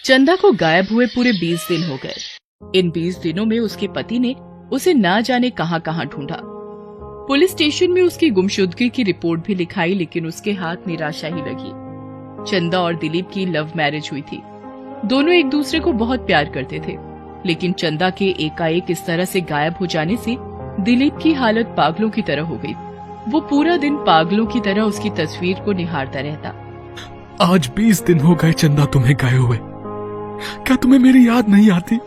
चंदा को गायब हुए पूरे 20 दिन हो गए। इन 20 दिनों में उसके पति ने उसे ना जाने कहां कहां ढूंढा। पुलिस स्टेशन में उसकी गुमशुदगी की रिपोर्ट भी लिखाई, लेकिन उसके हाथ निराशा ही लगी। चंदा और दिलीप की लव मैरिज हुई थी। दोनों एक दूसरे को बहुत प्यार करते थे, लेकिन चंदा के एकाएक इस तरह से गायब हो जाने से दिलीप की हालत पागलों की तरह हो गई। वो पूरा दिन पागलों की तरह उसकी तस्वीर को निहारता रहता। आज 20 दिन हो गए चंदा तुम्हें गए हुए। क्या तुम्हें मेरी याद नहीं आती?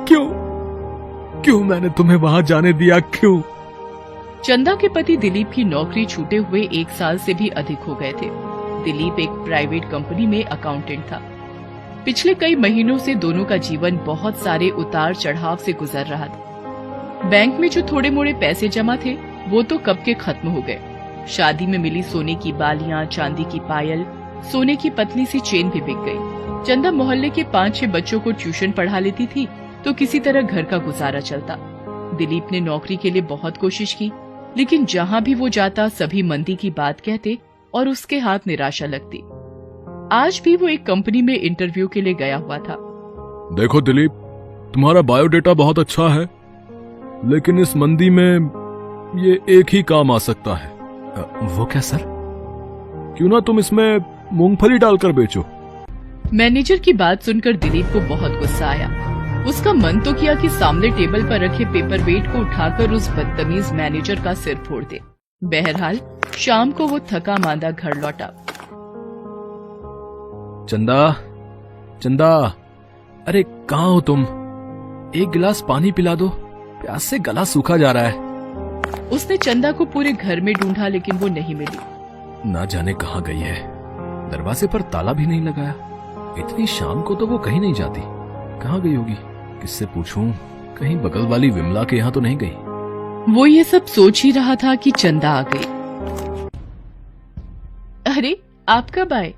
क्यों मैंने तुम्हें वहां जाने दिया? क्यों? चंदा के पति दिलीप की नौकरी छूटे हुए 1 साल से भी अधिक हो गए थे। दिलीप एक प्राइवेट कंपनी में अकाउंटेंट था। पिछले कई महीनों से दोनों का जीवन बहुत सारे उतार चढ़ाव से गुजर रहा था। बैंक में जो थोड़े मोड़े पैसे जमा थे वो तो कब के खत्म हो गए। शादी में मिली सोने की बालियां, चांदी की पायल, सोने की पतली सी चेन भी बिक गई। चंदा मोहल्ले के 5-6 बच्चों को ट्यूशन पढ़ा लेती थी तो किसी तरह घर का गुजारा चलता। दिलीप ने नौकरी के लिए बहुत कोशिश की, लेकिन जहाँ भी वो जाता सभी मंदी की बात कहते और उसके हाथ निराशा लगती। आज भी वो एक कंपनी में इंटरव्यू के लिए गया हुआ था। देखो दिलीप, तुम्हारा बायोडेटा बहुत अच्छा है, लेकिन इस मंदी में ये एक ही काम आ सकता है। वो क्या सर? क्यों ना तुम इसमें मूंगफली डालकर बेचो। मैनेजर की बात सुनकर दिलीप को बहुत गुस्सा आया। उसका मन तो किया कि सामने टेबल पर रखे पेपर वेट को उठाकर उस बदतमीज मैनेजर का सिर फोड़ दे। बहरहाल शाम को वो थका मांदा घर लौटा। चंदा, अरे कहाँ हो तुम? एक गिलास पानी पिला दो, प्यास से गला सूखा जा रहा है। उसने चंदा को पूरे घर में ढूंढा, लेकिन वो नहीं मिली। ना जाने कहाँ गई है। दरवाजे पर ताला भी नहीं लगाया। इतनी शाम को तो वो कहीं नहीं जाती। कहाँ गई होगी? किससे पूछूं? कहीं बगल वाली विमला के यहाँ तो नहीं गई। वो ये सब सोच ही रहा था कि चंदा आ गई। अरे आप कब आए?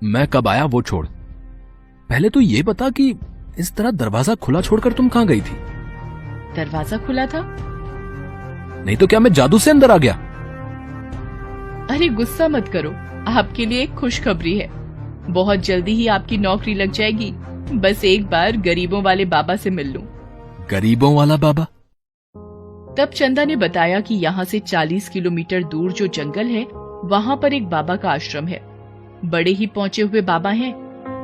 मैं कब आया वो छोड़, पहले तो ये बता कि इस तरह दरवाजा खुला छोड़कर तुम कहाँ गई थी? दरवाजा खुला था। नहीं तो क्या मैं जादू से अंदर आ गया? अरे गुस्सा मत करो, आपके लिए एक खुशखबरी है। बहुत जल्दी ही आपकी नौकरी लग जाएगी। बस एक बार गरीबों वाले बाबा से मिल लूं। गरीबों वाला बाबा? तब चंदा ने बताया कि यहाँ से 40 किलोमीटर दूर जो जंगल है वहाँ पर एक बाबा का आश्रम है। बड़े ही पहुंचे हुए बाबा हैं।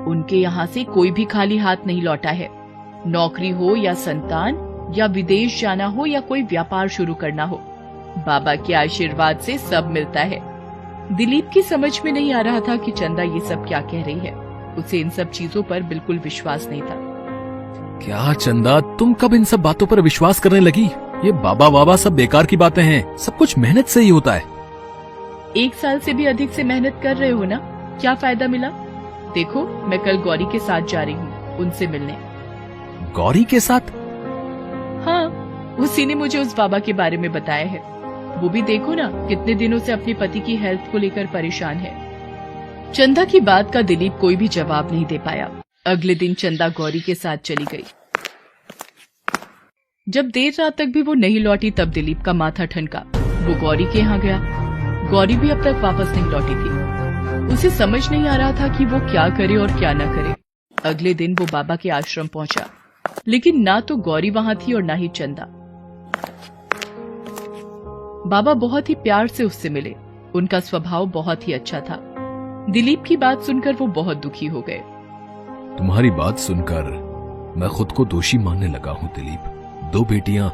उनके यहाँ से कोई भी खाली हाथ नहीं लौटा है। नौकरी हो या संतान, या विदेश जाना हो या कोई व्यापार शुरू करना हो, बाबा के आशीर्वाद से सब मिलता है। दिलीप की समझ में नहीं आ रहा था कि चंदा ये सब क्या कह रही है। उसे इन सब चीजों पर बिल्कुल विश्वास नहीं था। क्या चंदा, तुम कब इन सब बातों पर विश्वास करने लगी? ये बाबा सब बेकार की बातें हैं। सब कुछ मेहनत से ही होता है। 1 साल से भी अधिक से मेहनत कर रहे हो ना, क्या फायदा मिला? देखो, मैं कल गौरी के साथ जा रही हूँ उनसे मिलने। गौरी के साथ? हाँ, उसी ने मुझे उस बाबा के बारे में बताया है। वो भी देखो ना, कितने दिनों से अपने पति की हेल्थ को लेकर परेशान है। चंदा की बात का दिलीप कोई भी जवाब नहीं दे पाया। अगले दिन चंदा गौरी के साथ चली गई। जब देर रात तक भी वो नहीं लौटी तब दिलीप का माथा ठनका। वो गौरी के यहाँ गया। गौरी भी अब तक वापस नहीं लौटी थी। उसे समझ नहीं आ रहा था कि वो क्या करे और क्या न करे। अगले दिन वो बाबा के आश्रम पहुंचा, लेकिन ना तो गौरी वहां थी और ना ही चंदा। बाबा बहुत ही प्यार से उससे मिले। उनका स्वभाव बहुत ही अच्छा था। दिलीप की बात सुनकर वो बहुत दुखी हो गए। तुम्हारी बात सुनकर मैं खुद को दोषी मानने लगा हूँ दिलीप। 2 बेटियां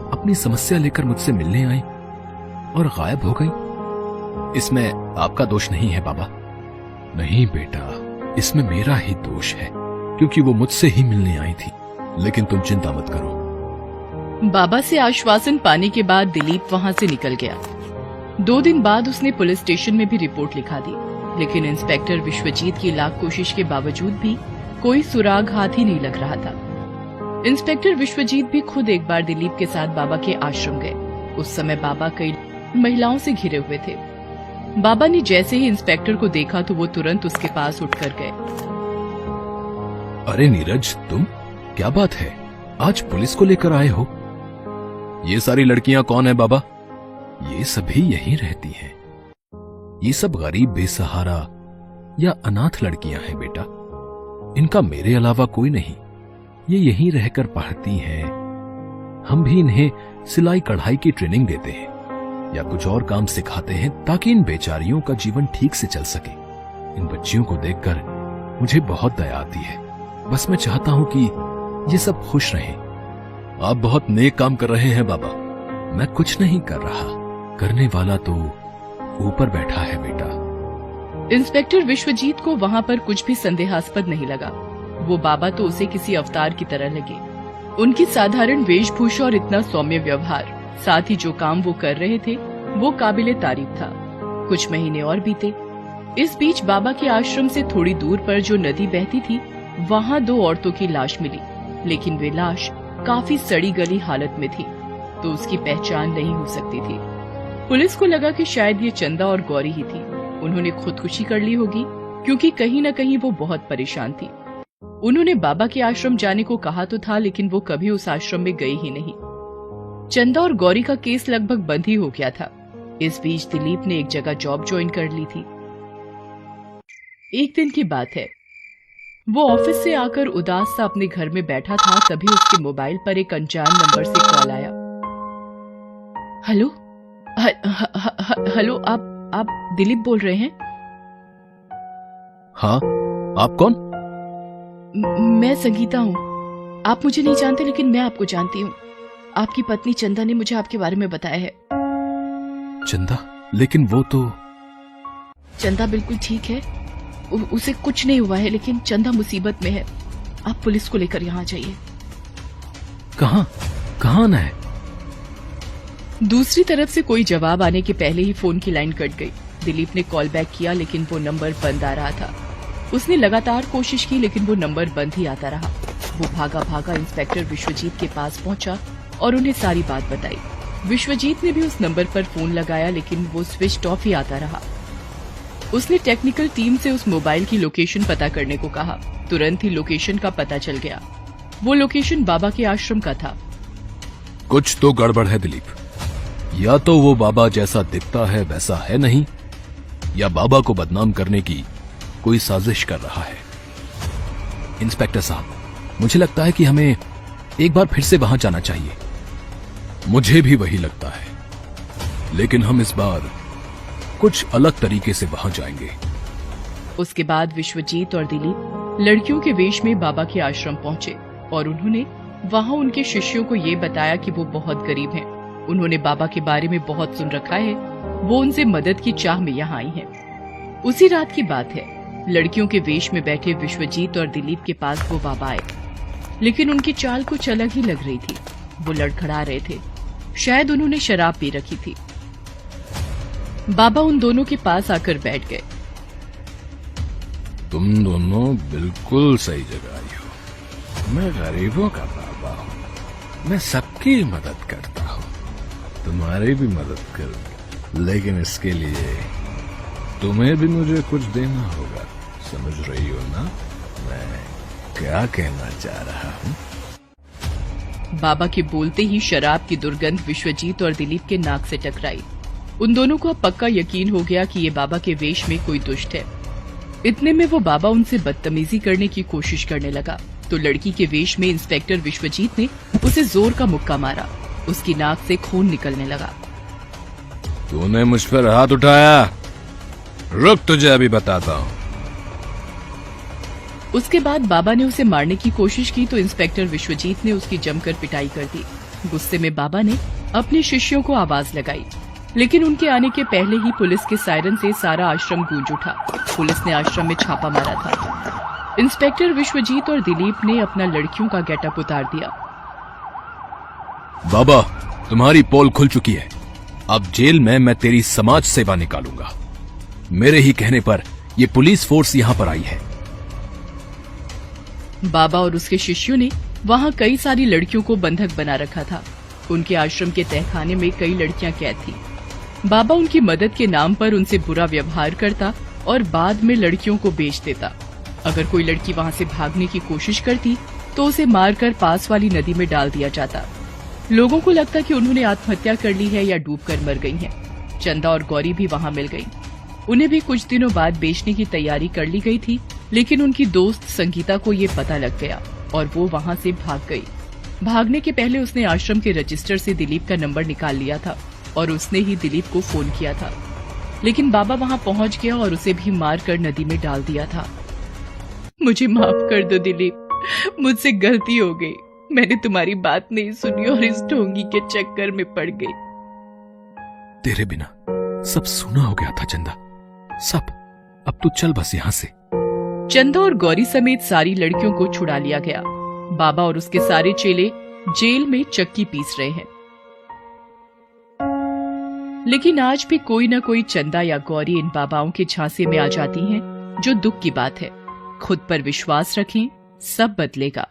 अपनी समस्या लेकर मुझसे मिलने आई और गायब हो गई। इसमें आपका दोष नहीं है बाबा। नहीं बेटा, इसमें मेरा ही दोष है, क्योंकि वो मुझसे ही मिलने आई थी। लेकिन तुम चिंता मत करो। बाबा से आश्वासन पाने के बाद दिलीप वहां से निकल गया। 2 दिन बाद उसने पुलिस स्टेशन में भी रिपोर्ट लिखा दी, लेकिन इंस्पेक्टर विश्वजीत की लाख कोशिश के बावजूद भी कोई सुराग हाथ ही नहीं लग रहा था। इंस्पेक्टर विश्वजीत भी खुद एक बार दिलीप के साथ बाबा के आश्रम गए। उस समय बाबा कई महिलाओं से घिरे हुए थे। बाबा ने जैसे ही इंस्पेक्टर को देखा तो वो तुरंत उसके पास उठकर गए। अरे नीरज, तुम? क्या बात है, आज पुलिस को लेकर आए हो? ये सारी लड़कियां कौन है बाबा? ये सभी यहीं रहती हैं। ये सब गरीब, बेसहारा या अनाथ लड़कियां हैं बेटा। इनका मेरे अलावा कोई नहीं, ये यहीं रहकर पढ़ती हैं। हम भी इन्हें सिलाई कढ़ाई की ट्रेनिंग देते हैं या कुछ और काम सिखाते हैं ताकि इन बेचारियों का जीवन ठीक से चल सके। इन बच्चियों को देखकर मुझे बहुत दया आती है। बस मैं चाहता हूं कि ये सब खुश रहें। आप बहुत नेक काम कर रहे हैं बाबा। मैं कुछ नहीं कर रहा, करने वाला तो ऊपर बैठा है बेटा। इंस्पेक्टर विश्वजीत को वहाँ पर कुछ भी संदेहास्पद नहीं लगा। वो बाबा तो उसे किसी अवतार की तरह लगे। उनकी साधारण वेशभूषा और इतना सौम्य व्यवहार, साथ ही जो काम वो कर रहे थे वो काबिले तारीफ था। कुछ महीने और बीते। इस बीच बाबा के आश्रम से थोड़ी दूर पर जो नदी बहती थी, वहाँ 2 औरतों की लाश मिली, लेकिन वे लाश काफी सड़ी गली हालत में थी, तो उसकी पहचान नहीं हो सकती थी। पुलिस को लगा कि शायद ये चंदा और गौरी ही थी। उन्होंने खुदकुशी कर ली होगी, क्योंकि कहीं न कहीं वो बहुत परेशान थी। उन्होंने बाबा के आश्रम जाने को कहा तो था, लेकिन वो कभी उस आश्रम में गई ही नहीं। चंदा और गौरी का केस लगभग बंद ही हो गया था। इस बीच दिलीप ने एक जगह जॉब ज्वाइन कर ली थी। एक दिन की बात है, वो ऑफिस से आकर उदास सा अपने घर में बैठा था, तभी उसके मोबाइल पर एक अनजान नंबर से कॉल आया। हेलो हेलो, आप दिलीप बोल रहे हैं? हाँ, आप कौन? मैं संगीता हूँ। आप मुझे नहीं जानते, लेकिन मैं आपको जानती हूँ। आपकी पत्नी चंदा ने मुझे आपके बारे में बताया है। चंदा? लेकिन वो तो... चंदा बिल्कुल ठीक है, उसे कुछ नहीं हुआ है, लेकिन चंदा मुसीबत में है। आप पुलिस को लेकर यहाँ जाइए। कहाँ आना है? दूसरी तरफ से कोई जवाब आने के पहले ही फोन की लाइन कट गई। दिलीप ने कॉल बैक किया, लेकिन वो नंबर बंद आ रहा था। उसने लगातार कोशिश की, लेकिन वो नंबर बंद ही आता रहा। वो भागा भागा इंस्पेक्टर विश्वजीत के पास पहुंचा और उन्हें सारी बात बताई। विश्वजीत ने भी उस नंबर पर फोन लगाया, लेकिन वो स्विच ऑफ ही आता रहा। उसने टेक्निकल टीम से उस मोबाइल की लोकेशन पता करने को कहा। तुरंत ही लोकेशन का पता चल गया। वो लोकेशन बाबा के आश्रम का था। कुछ तो गड़बड़ है दिलीप। या तो वो बाबा जैसा दिखता है वैसा है नहीं, या बाबा को बदनाम करने की कोई साजिश कर रहा है। इंस्पेक्टर साहब, मुझे लगता है कि हमें एक बार फिर से वहां जाना चाहिए। मुझे भी वही लगता है, लेकिन हम इस बार कुछ अलग तरीके से वहां जाएंगे। उसके बाद विश्वजीत और दिलीप लड़कियों के वेश में बाबा के आश्रम पहुंचे और उन्होंने वहां उनके शिष्यों को ये बताया कि वो बहुत गरीब हैं। उन्होंने बाबा के बारे में बहुत सुन रखा है। वो उनसे मदद की चाह में यहाँ आई हैं। उसी रात की बात है, लड़कियों के वेश में बैठे विश्वजीत और दिलीप के पास वो बाबा आए, लेकिन उनकी चाल कुछ अलग ही लग रही थी। वो लड़खड़ा रहे थे, शायद उन्होंने शराब पी रखी थी। बाबा उन दोनों के पास आकर बैठ गए। तुम दोनों बिल्कुल सही जगह आई हो। मैं गरीबों का बाबा हूँ। मैं सबकी मदद करता हूँ, तुम्हारी भी मदद करूंगा, लेकिन इसके लिए तुम्हें भी मुझे कुछ देना होगा। समझ रही हो ना मैं क्या कहना चाह रहा हूँ? बाबा के बोलते ही शराब की दुर्गंध विश्वजीत और दिलीप के नाक से टकराई। उन दोनों को अब पक्का यकीन हो गया कि ये बाबा के वेश में कोई दुष्ट है। इतने में वो बाबा उनसे बदतमीजी करने की कोशिश करने लगा, तो लड़की के वेश में इंस्पेक्टर विश्वजीत ने उसे जोर का मुक्का मारा। उसकी नाक से खून निकलने लगा। तूने मुझ पर हाथ उठाया? रुक, तुझे अभी बताता हूँ। उसके बाद बाबा ने उसे मारने की कोशिश की, तो इंस्पेक्टर विश्वजीत ने उसकी जमकर पिटाई कर दी। गुस्से में बाबा ने अपने शिष्यों को आवाज लगाई, लेकिन उनके आने के पहले ही पुलिस के सायरन से सारा आश्रम गूंज उठा। पुलिस ने आश्रम में छापा मारा था। इंस्पेक्टर विश्वजीत और दिलीप ने अपना लड़कियों का गेटअप उतार दिया। बाबा, तुम्हारी पोल खुल चुकी है। अब जेल में मैं तेरी समाज सेवा निकालूंगा। मेरे ही कहने पर ये पुलिस फोर्स यहाँ पर आई है। बाबा और उसके शिष्यों ने वहाँ कई सारी लड़कियों को बंधक बना रखा था। उनके आश्रम के तहखाने में कई लड़कियां कैद थी। बाबा उनकी मदद के नाम पर उनसे बुरा व्यवहार करता और बाद में लड़कियों को बेच देता। अगर कोई लड़की वहां से भागने की कोशिश करती तो उसे मारकर पास वाली नदी में डाल दिया जाता। लोगों को लगता कि उन्होंने आत्महत्या कर ली है या डूबकर मर गई हैं। चंदा और गौरी भी वहां मिल गई। उन्हें भी कुछ दिनों बाद बेचने की तैयारी कर ली गई थी, लेकिन उनकी दोस्त संगीता को ये पता लग गया और वो वहां से भाग गई। भागने के पहले उसने आश्रम के रजिस्टर से दिलीप का नंबर निकाल लिया था और उसने ही दिलीप को फोन किया था। लेकिन बाबा वहां पहुंच गया और उसे भी मारकर नदी में डाल दिया था। मुझे माफ कर दो दिलीप, मुझसे गलती हो गई। मैंने तुम्हारी बात नहीं सुनी और इस ढोंगी के चक्कर में पड़ गई। तेरे बिना सब सूना हो गया था चंदा, सब। अब तू चल बस यहाँ से। चंदा और गौरी समेत सारी लड़कियों को छुड़ा लिया गया। बाबा और उसके सारे चेले जेल में चक्की पीस रहे हैं। लेकिन आज भी कोई ना कोई चंदा या गौरी इन बाबाओं के झांसे में आ जाती हैं, जो दुख की बात है। खुद पर विश्वास रखें, सब बदलेगा।